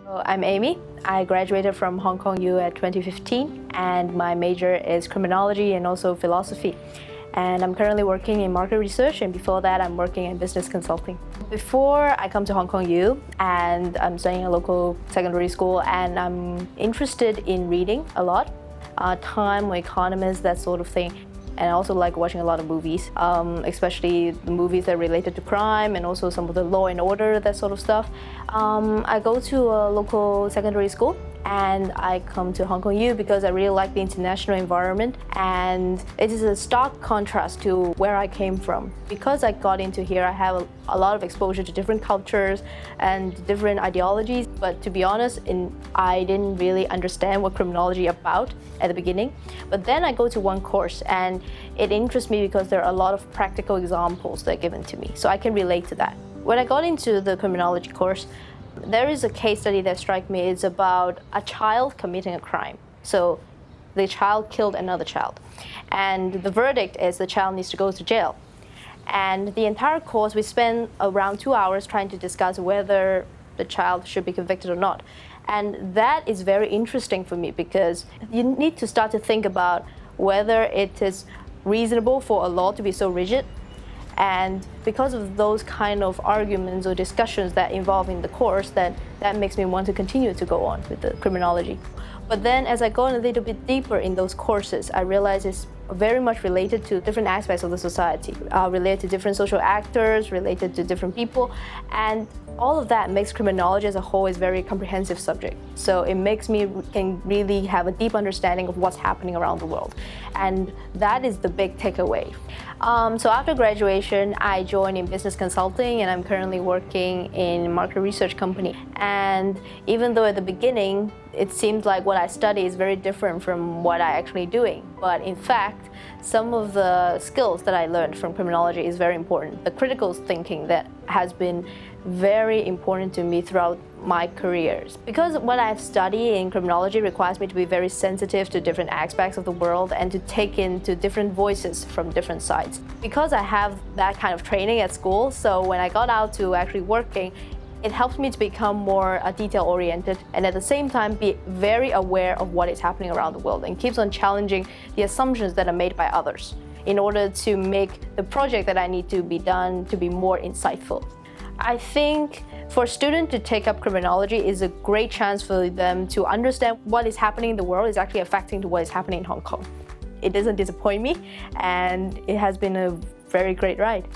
I'm Amy. I graduated from Hong Kong U at 2015 and my major is criminology and also philosophy. And I'm currently working in market research, and before that I'm working in business consulting. Before I come to Hong Kong U, and I'm studying a local secondary school, and I'm interested in reading a lot, Time or Economist, that sort of thing. And I also like watching a lot of movies, especially the movies that are related to crime and also some of the law and order, that sort of stuff. I go to a local secondary school and I come to Hong Kong U because I really like the international environment, and it is a stark contrast to where I came from. Because I got into here, I have a lot of exposure to different cultures and different ideologies, but to be honest, I didn't really understand what criminology about at the beginning. But then I go to one course and it interests me because there are a lot of practical examples that are given to me, so I can relate to that. When I got into the criminology course, there is a case study that struck me. It's about a child committing a crime. So the child killed another child, and the verdict is the child needs to go to jail. And the entire course, we spent around 2 hours trying to discuss whether the child should be convicted or not. And that is very interesting for me because you need to start to think about whether it is reasonable for a law to be so rigid. And because of those kind of arguments or discussions that involve in the course, that makes me want to continue to go on with the criminology. But then as I go a little bit deeper in those courses, I realize it's very much related to different aspects of the society, related to different social actors, related to different people. And all of that makes criminology as a whole is a very comprehensive subject. So it makes me can really have a deep understanding of what's happening around the world. And that is the big takeaway. So after graduation, I joined in business consulting, and I'm currently working in market research company. And even though at the beginning, it seemed like what I study is very different from what I actually doing, but in fact, some of the skills that I learned from criminology is very important. The critical thinking that has been very important to me throughout my careers. Because what I've studied in criminology requires me to be very sensitive to different aspects of the world and to take into different voices from different sides. Because I have that kind of training at school, so when I got out to actually working, it helps me to become more detail-oriented and at the same time be very aware of what is happening around the world and keeps on challenging the assumptions that are made by others in order to make the project that I need to be done to be more insightful. I think for students to take up criminology is a great chance for them to understand what is happening in the world is actually affecting to what is happening in Hong Kong. It doesn't disappoint me, and it has been a very great ride.